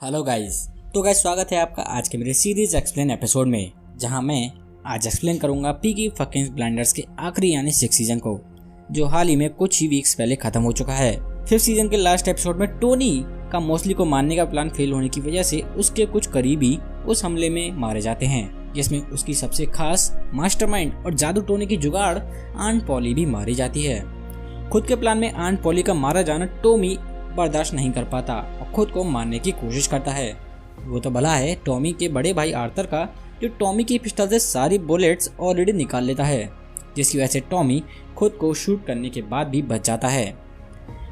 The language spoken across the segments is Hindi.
Hello guys. तो गाइस स्वागत है आपका आज के मेरे सीरीज एक्सप्लेन एपिसोड में, जहां मैं आज एक्सप्लेन करूंगा पीकी फकिंग ब्लाइंडर्स के आखिरी यानी 6th सीजन को, जो हाल ही में कुछ ही वीक्स पहले खत्म हो चुका है। 5th सीजन के लास्ट एपिसोड में टोनी का मोस्टली को मारने का प्लान फेल होने की वजह से उसके कुछ करीबी उस हमले में मारे जाते हैं, जिसमें उसकी सबसे खास मास्टरमाइंड और जादू टोनी की जुगाड़ आंट पॉली भी मारी जाती है। खुद के प्लान में आंट पॉली का मारा जाना टॉमी बर्दाश्त नहीं कर पाता और खुद को मारने की कोशिश करता है। वो तो भला है टॉमी के बड़े भाई आर्थर का, जो टॉमी की पिस्टल से सारी बुलेट्स ऑलरेडी निकाल लेता है, जिसकी वजह से टॉमी खुद को शूट करने के बाद भी बच जाता है।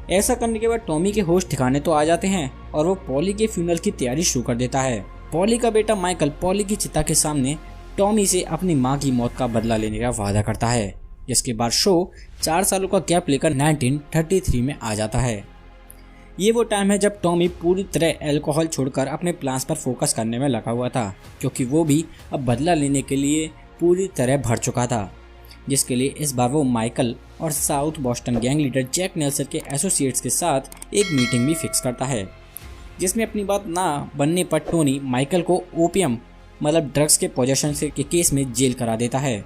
ऐसा करने के बाद टॉमी के होश ठिकाने तो आ जाते हैं और वो पॉली के फ्यूनरल की तैयारी शुरू कर देता है। पॉली का बेटा माइकल पॉली की चिता के सामने टॉमी से अपनी माँ की मौत का बदला लेने का वादा करता है, जिसके बाद शो 4 सालों का गैप लेकर 1933 में आ जाता है। ये वो टाइम है जब टॉमी पूरी तरह अल्कोहल छोड़कर अपने प्लान्स पर फोकस करने में लगा हुआ था, क्योंकि वो भी अब बदला लेने के लिए पूरी तरह भर चुका था, जिसके लिए इस बार वो माइकल और South Boston gang leader Jack Nelson के एसोसिएट्स के साथ एक मीटिंग भी फिक्स करता है, जिसमें अपनी बात ना बनने पर टोनी माइकल को ओपियम मतलब ड्रग्स के पोजेशन के केस में जेल करा देता है।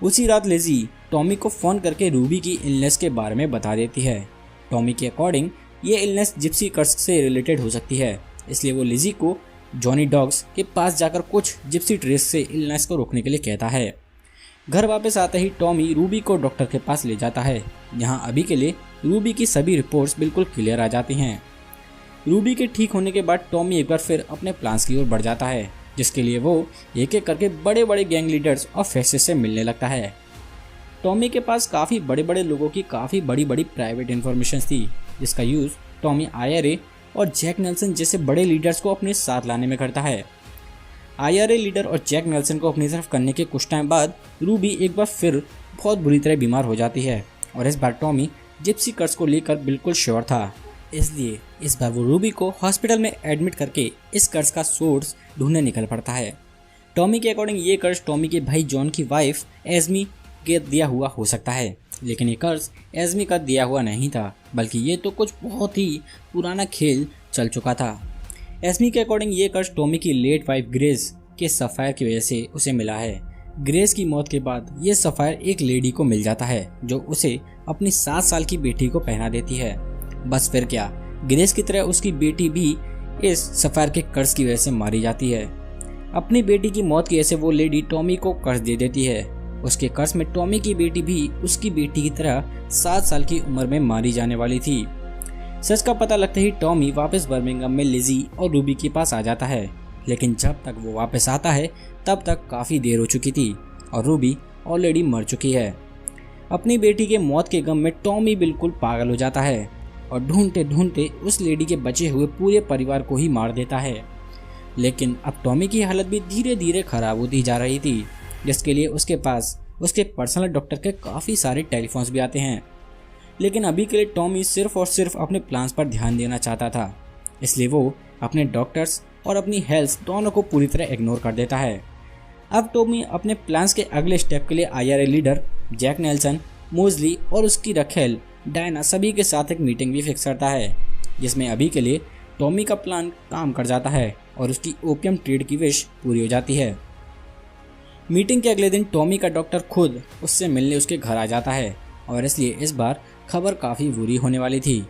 उसी रात लिजी टॉमी को फ़ोन करके रूबी की इलनेस के बारे में बता देती है। टॉमी के अकॉर्डिंग ये इलनेस जिप्सी कर्स से रिलेटेड हो सकती है, इसलिए वो लिजी को जॉनी डॉग्स के पास जाकर कुछ जिप्सी ट्रेस से इलनेस को रोकने के लिए कहता है। घर वापस आते ही टॉमी रूबी को डॉक्टर के पास ले जाता है, जहां अभी के लिए रूबी की सभी रिपोर्ट्स बिल्कुल क्लियर आ जाती हैं। रूबी के ठीक होने के बाद टॉमी एक बार फिर अपने प्लान्स की ओर बढ़ जाता है, जिसके लिए वो एक एक करके बड़े बड़े गैंग लीडर्स और फेसेस से मिलने लगता है। टॉमी के पास काफ़ी बड़े बड़े लोगों की काफ़ी बड़ी बड़ी प्राइवेट इन्फॉर्मेशन थी, जिसका यूज़ टॉमी आईआरए और जैक नेल्सन जैसे बड़े लीडर्स को अपने साथ लाने में करता है। आईआरए लीडर और जैक नेल्सन को अपनी तरफ करने के कुछ टाइम बाद रूबी एक बार फिर बहुत बुरी तरह बीमार हो जाती है, और इस बार टॉमी जिप्सी कर्स को लेकर बिल्कुल श्योर था, इसलिए इस बार वो रूबी को हॉस्पिटल में एडमिट करके इस कर्स का सोर्स ढूंढने निकल पड़ता है। टॉमी के अकॉर्डिंग ये कर्स टॉमी के भाई जॉन की वाइफ एजमी के दिया हुआ हो सकता है, लेकिन ये कर्ज एजमी का दिया हुआ नहीं था, बल्कि ये तो कुछ बहुत ही पुराना खेल चल चुका था। एजमी के अकॉर्डिंग ये कर्ज टॉमी की लेट वाइफ ग्रेस के सफ़ायर की वजह से उसे मिला है। ग्रेस की मौत के बाद ये सफ़ायर एक लेडी को मिल जाता है, जो उसे अपनी 7 साल की बेटी को पहना देती है। बस फिर क्या, ग्रेस की तरह उसकी बेटी भी इस सफ़ायर के कर्ज की वजह से मारी जाती है। अपनी बेटी की मौत की वजह से वो लेडी टॉमी को कर्ज दे देती है। उसके कर्ज में टॉमी की बेटी भी उसकी बेटी की तरह 7 साल की उम्र में मारी जाने वाली थी। सच का पता लगते ही टॉमी वापस बर्मिंघम में लिजी और रूबी के पास आ जाता है, लेकिन जब तक वो वापस आता है तब तक काफ़ी देर हो चुकी थी और रूबी ऑलरेडी मर चुकी है। अपनी बेटी के मौत के गम में टॉमी बिल्कुल पागल हो जाता है और ढूंढते ढूंढते उस लेडी के बचे हुए पूरे परिवार को ही मार देता है। लेकिन अब टॉमी की हालत भी धीरे धीरे खराब होती जा रही थी, जिसके लिए उसके पास उसके पर्सनल डॉक्टर के काफ़ी सारे टेलीफोन्स भी आते हैं। लेकिन अभी के लिए टॉमी सिर्फ और सिर्फ अपने प्लान्स पर ध्यान देना चाहता था, इसलिए वो अपने डॉक्टर्स और अपनी हेल्थ दोनों को पूरी तरह इग्नोर कर देता है। अब टॉमी अपने प्लान्स के अगले स्टेप के लिए आईआरए लीडर जैक नेल्सन, मोजली और उसकी रखेल डायना सभी के साथ एक मीटिंग भी फिक्स करता है, जिसमें अभी के लिए टॉमी का प्लान काम कर जाता है और उसकी ओपियम ट्रेड की विश पूरी हो जाती है। मीटिंग के अगले दिन टॉमी का डॉक्टर खुद उससे मिलने उसके घर आ जाता है, और इसलिए इस बार खबर काफ़ी बुरी होने वाली थी।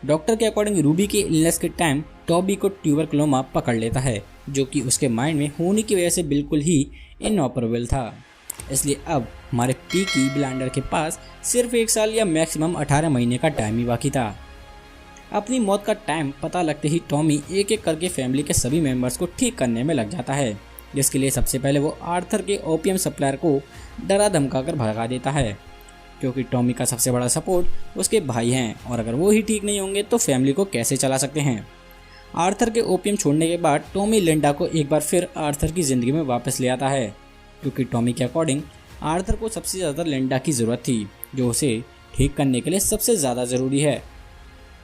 डॉक्टर के अकॉर्डिंग रूबी के इलनेस के टाइम टॉबी को ट्यूबरक्लोमा पकड़ लेता है, जो कि उसके माइंड में होने की वजह से बिल्कुल ही इनऑपरेबल था। इसलिए अब हमारे पीकी ब्लाइंडर के पास सिर्फ 1 साल या मैक्सिमम 18 महीने का टाइम ही बाकी था। अपनी मौत का टाइम पता लगते ही टॉमी एक एक करके फैमिली के सभी मेंबर्स को ठीक करने में लग जाता है, जिसके लिए सबसे पहले वो आर्थर के ओपियम सप्लायर को डरा धमका कर भगा देता है, क्योंकि टॉमी का सबसे बड़ा सपोर्ट उसके भाई हैं, और अगर वो ही ठीक नहीं होंगे तो फैमिली को कैसे चला सकते हैं। आर्थर के ओपियम छोड़ने के बाद टॉमी लिंडा को एक बार फिर आर्थर की ज़िंदगी में वापस ले आता है, क्योंकि टॉमी के अकॉर्डिंग आर्थर को सबसे ज़्यादा लिंडा की ज़रूरत थी, जो उसे ठीक करने के लिए सबसे ज़्यादा ज़रूरी है।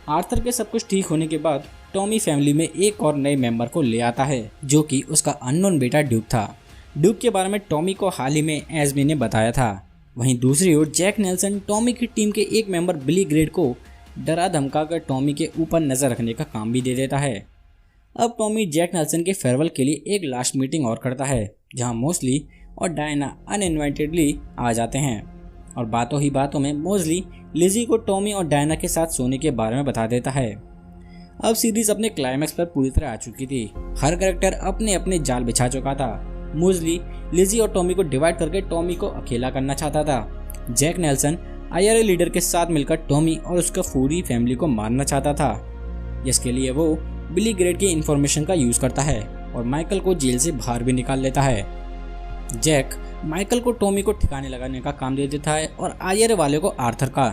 आर्थर के सब कुछ ठीक होने के बाद टॉमी फैमिली में एक और नए मेंबर को ले आता है, जो कि उसका अननोन बेटा ड्यूक था। ड्यूक के बारे में टॉमी को हाल ही में एजमी ने बताया था। वहीं दूसरी ओर जैक नेल्सन टॉमी की टीम के एक मेंबर बिली ग्रेड को डरा धमका कर टॉमी के ऊपर नज़र रखने का काम भी दे देता है। अब टॉमी जैक नेल्सन के फेयरवेल के लिए एक लास्ट मीटिंग और करता है, जहां मोस्ली और डायना अनइन्वाइटेडली आ जाते हैं और बातों ही बातों में मोस्ली लिजी को टॉमी और डायना के साथ सोने के बारे में बता देता है। अब सीरीज अपने क्लाइमैक्स पर पूरी तरह आ चुकी थी। हर कैरेक्टर अपने अपने जाल बिछा चुका था। मोस्ली लिजी और टॉमी को डिवाइड करके टॉमी को अकेला करना चाहता था। जैक नेल्सन IRA लीडर के साथ मिलकर टॉमी और उसका पूरी फैमिली को मारना चाहता था, जिसके लिए वो बिली ग्रेड की इंफॉर्मेशन का यूज करता है और माइकल को जेल से बाहर भी निकाल लेता है। जैक माइकल को टॉमी को ठिकाने लगाने का काम दे देता है और IRA वाले को आर्थर का,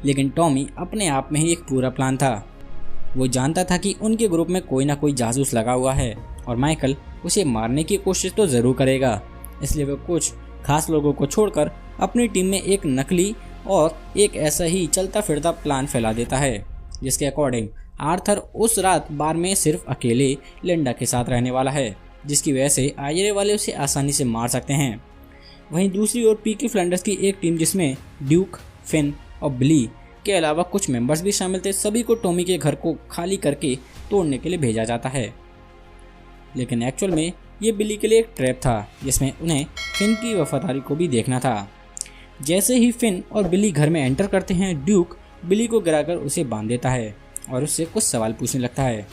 लेकिन टॉमी अपने आप में ही एक पूरा प्लान था। वो जानता था कि उनके ग्रुप में कोई ना कोई जासूस लगा हुआ है और माइकल उसे मारने की कोशिश तो जरूर करेगा, इसलिए वो कुछ खास लोगों को छोड़कर अपनी टीम में एक नकली और एक ऐसा ही चलता फिरता प्लान फैला देता है, जिसके अकॉर्डिंग आर्थर उस रात बार में सिर्फ अकेले लिंडा के साथ रहने वाला है, जिसकी वजह से IRA वाले उसे आसानी से मार सकते हैं। वहीं दूसरी ओर पीकी ब्लाइंडर्स की एक टीम, जिसमें ड्यूक, फिन और बिली के अलावा कुछ मेंबर्स भी शामिल थे, सभी को टॉमी के घर को खाली करके तोड़ने के लिए भेजा जाता है। लेकिन एक्चुअल में ये बिली के लिए एक ट्रैप था, जिसमें उन्हें फिन की वफादारी को भी देखना था। जैसे ही फिन और बिली घर में एंटर करते हैं, ड्यूक बिली को गिराकर उसे बांध देता है और उससे कुछ सवाल पूछने लगता है,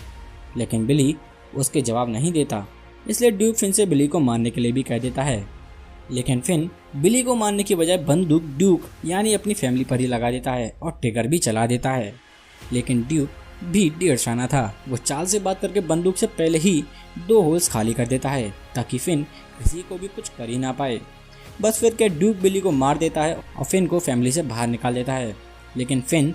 लेकिन बिली उसके जवाब नहीं देता, इसलिए ड्यूक फिन से बिली को मारने के लिए भी कह देता है। लेकिन फिन बिली को मारने की बजाय बंदूक ड्यूक यानी अपनी फैमिली पर ही लगा देता है और ट्रिगर भी चला देता है। लेकिन ड्यूक भी डेढ़शाना था, वो चाल से बात करके बंदूक से पहले ही 2 होल्स खाली कर देता है ताकि फिन किसी को भी कुछ कर ही ना पाए। बस फिर के ड्यूक बिली को मार देता है और फिन को फैमिली से बाहर निकाल देता है। लेकिन फिन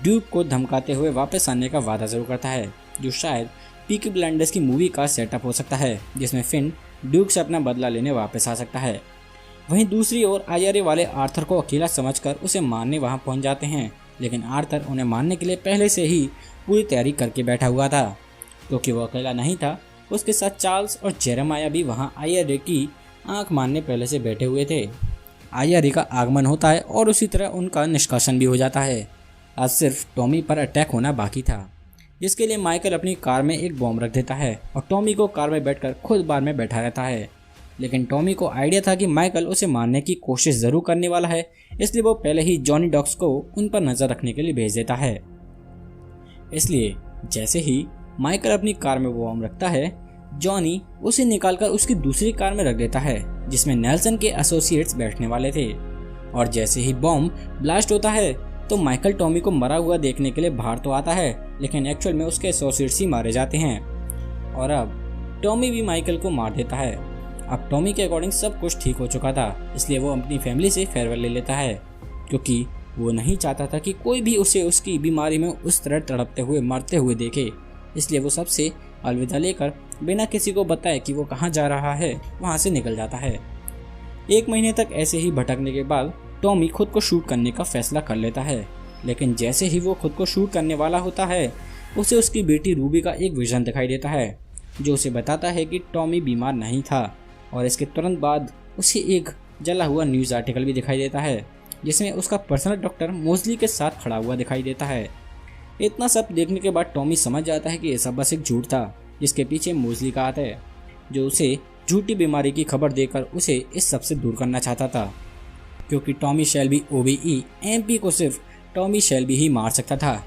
ड्यूक को धमकाते हुए वापस आने का वादा जरूर करता है, जो शायद पीकी ब्लाइंडर्स की मूवी का सेटअप हो सकता है, जिसमें फिन ड्यूक से अपना बदला लेने वापस आ सकता है। वहीं दूसरी ओर IRA वाले आर्थर को अकेला समझकर उसे मारने वहां पहुंच जाते हैं, लेकिन आर्थर उन्हें मारने के लिए पहले से ही पूरी तैयारी करके बैठा हुआ था। क्योंकि वो अकेला नहीं था, उसके साथ चार्ल्स और जेरेमाया भी वहां IRA की आंख मारने पहले से बैठे हुए थे। IRA का आगमन होता है और उसी तरह उनका निष्कासन भी हो जाता है। आज सिर्फ टॉमी पर अटैक होना बाकी था, जिसके लिए माइकल अपनी कार में एक बॉम्ब रख देता है और टॉमी को कार में बैठकर खुद बार में बैठा रहता है। लेकिन टॉमी को आइडिया था कि माइकल उसे मारने की कोशिश जरूर करने वाला है, इसलिए वो पहले ही जॉनी डॉक्स को उन पर नजर रखने के लिए भेज देता है। इसलिए जैसे ही माइकल अपनी कार में वो बॉम्ब रखता है, जॉनी उसे निकालकर उसकी दूसरी कार में रख देता है, जिसमें नेल्सन के एसोसिएट्स बैठने वाले थे। और जैसे ही बॉम्ब ब्लास्ट होता है तो माइकल टॉमी को मरा हुआ देखने के लिए बाहर तो आता है, लेकिन एक्चुअल में उसके एसोसिएट्स ही मारे जाते हैं। और अब टॉमी भी माइकल को मार देता है। अब टॉमी के अकॉर्डिंग सब कुछ ठीक हो चुका था, इसलिए वो अपनी फैमिली से फेयरवेल ले लेता है, क्योंकि वो नहीं चाहता था कि कोई भी उसे उसकी बीमारी में उस तरह तड़पते हुए मरते हुए देखे। इसलिए वो सबसे अलविदा लेकर बिना किसी को बताए कि वो कहाँ जा रहा है वहाँ से निकल जाता है। 1 महीने तक ऐसे ही भटकने के बाद टॉमी खुद को शूट करने का फैसला कर लेता है, लेकिन जैसे ही वो खुद को शूट करने वाला होता है, उसे उसकी बेटी रूबी का एक विजन दिखाई देता है, जो उसे बताता है कि टॉमी बीमार नहीं था। और इसके तुरंत बाद उसे एक जला हुआ न्यूज़ आर्टिकल भी दिखाई देता है, जिसमें उसका पर्सनल डॉक्टर मोस्ली के साथ खड़ा हुआ दिखाई देता है। इतना सब देखने के बाद टॉमी समझ जाता है कि ये सब बस एक झूठ था, जिसके पीछे मोस्ली का हाथ है, जो उसे झूठी बीमारी की खबर देकर उसे इस सब से दूर करना चाहता था। क्योंकि टॉमी शेल्बी OBE MP को सिर्फ टॉमी शेल्बी ही मार सकता था।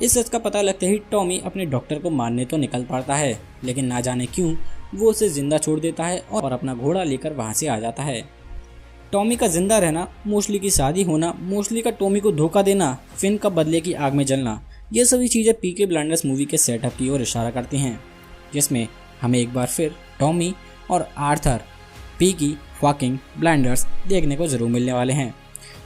इस सच का पता लगते ही टॉमी अपने डॉक्टर को मारने तो निकल पड़ता है, लेकिन ना जाने क्यों वो उसे जिंदा छोड़ देता है और अपना घोड़ा लेकर वहाँ से आ जाता है। टॉमी का जिंदा रहना, मोस्ली की शादी होना, मोस्ली का टॉमी को धोखा देना, फिन का बदले की आग में जलना, ये सभी चीज़ें पीकी ब्लाइंडर्स मूवी के सेटअप की ओर इशारा करती हैं, जिसमें हमें एक बार फिर टॉमी और आर्थर पीकी फकिंग ब्लाइंडर्स देखने को ज़रूर मिलने वाले हैं।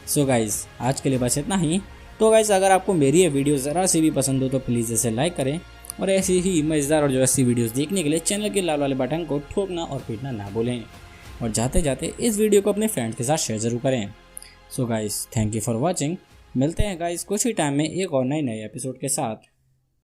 सो गाइज़, आज के लिए बस इतना ही। तो गाइज़, अगर आपको मेरी ये वीडियो ज़रा सी भी पसंद हो तो प्लीज़ इसे लाइक करें और ऐसी ही मज़ेदार और जबरदस्ती वीडियोस देखने के लिए चैनल के लाल वाले बटन को ठोकना और पीटना ना भूलें। और जाते जाते इस वीडियो को अपने फ्रेंड्स के साथ शेयर ज़रूर करें। So guys, thank you for watching. मिलते हैं गाइज़ कुछ ही टाइम में एक और नए एपिसोड के साथ।